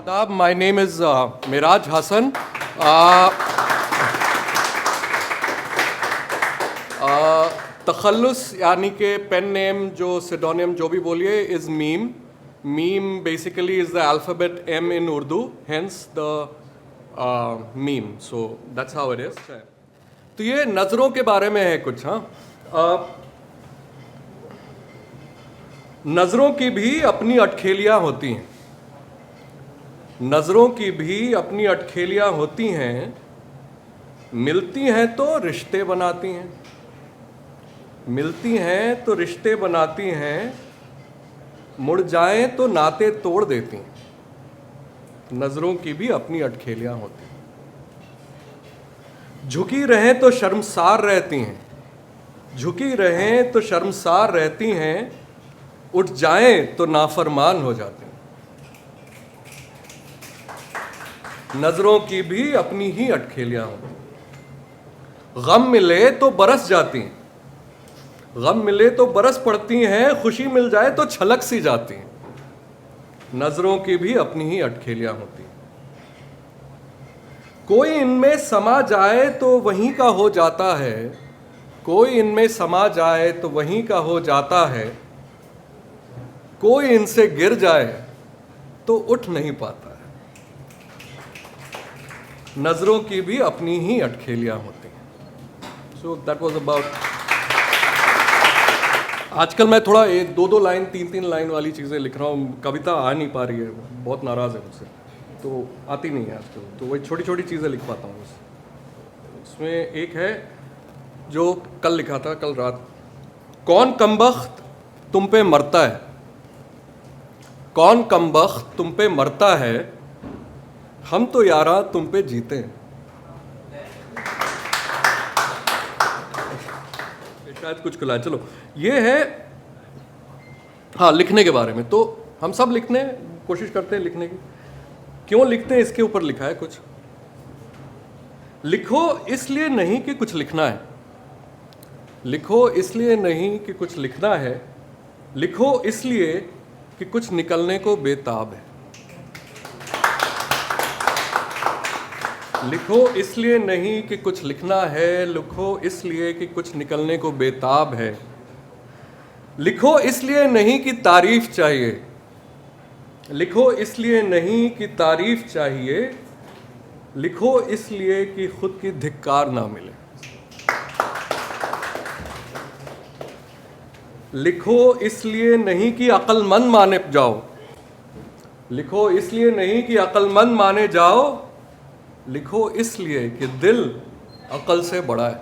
आदाब, my name is Miraj Hasan. तखल्लुस यानी कि पेन नेम जो सिडोनियम जो भी बोलिए is Meem. Meem basically is the alphabet M in Urdu, hence the Meem, so that's how it is. तो ये नज़रों के बारे में है कुछ। हाँ, नज़रों की भी अपनी अटखेलियाँ होती हैं। नज़रों की भी अपनी अटखेलियाँ होती हैं, मिलती हैं तो रिश्ते बनाती हैं, मिलती हैं तो रिश्ते बनाती हैं, मुड़ जाएं तो नाते तोड़ देती हैं। नज़रों की भी अपनी अटखेलियाँ होती हैं। झुकी रहें तो शर्मसार रहती हैं, झुकी रहें तो शर्मसार रहती हैं, उठ जाएं तो नाफरमान हो जाती हैं। नज़रों की भी अपनी ही अटखेलियाँ होती हैं। गम मिले तो बरस जाती हैं, गम मिले तो बरस पड़ती हैं, खुशी मिल जाए तो छलक सी जाती हैं। नज़रों की भी अपनी ही अटखेलियाँ होती हैं। कोई इनमें समा जाए तो वहीं का हो जाता है, कोई इनमें समा जाए तो वहीं का हो जाता है, कोई इनसे गिर जाए तो उठ नहीं पाता है। नज़रों की भी अपनी ही अटखेलियाँ होती हैं। So that was about. आजकल मैं थोड़ा एक दो लाइन तीन लाइन वाली चीज़ें लिख रहा हूँ। कविता आ नहीं पा रही है, बहुत नाराज़ है मुझसे, तो आती नहीं है आजकल, तो वही छोटी छोटी चीज़ें लिख पाता हूँ बस। उसमें एक है जो कल लिखा था, कल रात। कौन कमबख्त तुम पे मरता है, कौन कमबख्त तुम पे मरता है, हम तो यारा तुम पे जीते हैं। शायद कुछ खुला है। चलो, ये है हाँ लिखने के बारे में। तो हम सब लिखने कोशिश करते हैं लिखने की। क्यों लिखते हैं इसके ऊपर लिखा है कुछ। लिखो इसलिए नहीं कि कुछ लिखना है, लिखो इसलिए नहीं कि कुछ लिखना है, लिखो इसलिए कि कुछ निकलने को बेताब है। लिखो इसलिए नहीं कि कुछ लिखना है, लिखो इसलिए कि कुछ निकलने को बेताब है। लिखो इसलिए नहीं कि तारीफ चाहिए, लिखो इसलिए नहीं कि तारीफ चाहिए, लिखो इसलिए कि खुद की धिक्कार ना मिले। लिखो इसलिए नहीं कि अक्लमंद माने जाओ, लिखो इसलिए नहीं कि अक्लमंद माने जाओ, लिखो इसलिए कि दिल अकल से बड़ा है।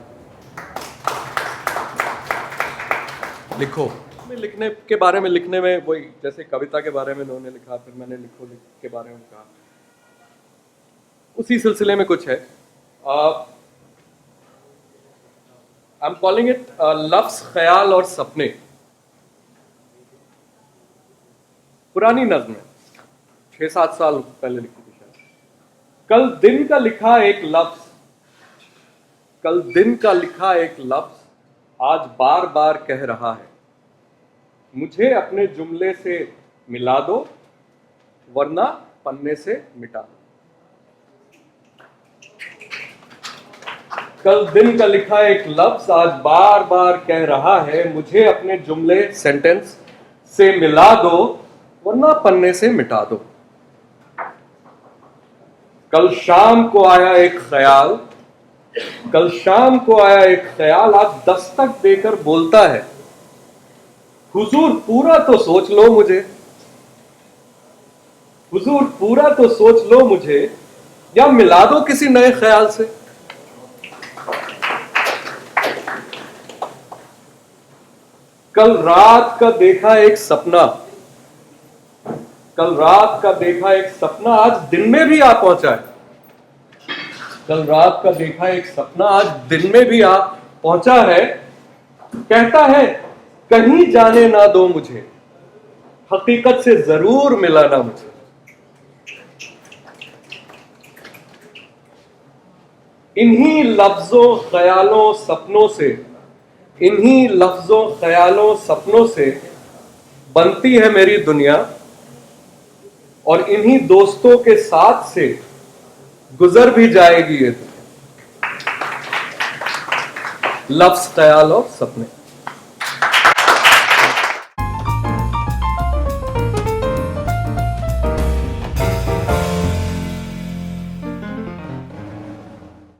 लिखो में लिखने के बारे में, लिखने में वही जैसे कविता के बारे में उन्होंने लिखा, फिर मैंने लिखो के बारे में कहा, उसी सिलसिले में कुछ है। आई एम कॉलिंग इट लफ्ज, ख्याल और सपने। पुरानी नज्म है, 6-7 साल पहले लिखी थी शायद। कल दिन का लिखा एक लफ्ज, कल दिन का लिखा एक लफ्ज आज बार बार कह रहा है, मुझे अपने जुमले से मिला दो वरना पन्ने से मिटा दो। कल दिन का लिखा एक लफ्ज आज बार बार कह रहा है, मुझे अपने जुमले सेंटेंस से मिला दो वरना पन्ने से मिटा दो। कल शाम को आया एक ख्याल, कल शाम को आया एक ख्याल आज दस्तक देकर बोलता है, हुजूर पूरा तो सोच लो मुझे, हुजूर पूरा तो सोच लो मुझे, या मिला दो किसी नए ख्याल से। कल रात का देखा एक सपना, कल रात का देखा एक सपना आज दिन में भी आ पहुंचा है। कल रात का देखा एक सपना आज दिन में भी आ पहुंचा है। कहता है कहीं जाने ना दो मुझे, हकीकत से जरूर मिलाना मुझे। इन्हीं लफ्जों ख्यालों सपनों से, इन्हीं लफ्जों ख्यालों सपनों से बनती है मेरी दुनिया, और इन्हीं दोस्तों के साथ से गुजर भी जाएगी ये दुनिया। लफ्ज ख्याल और सपने।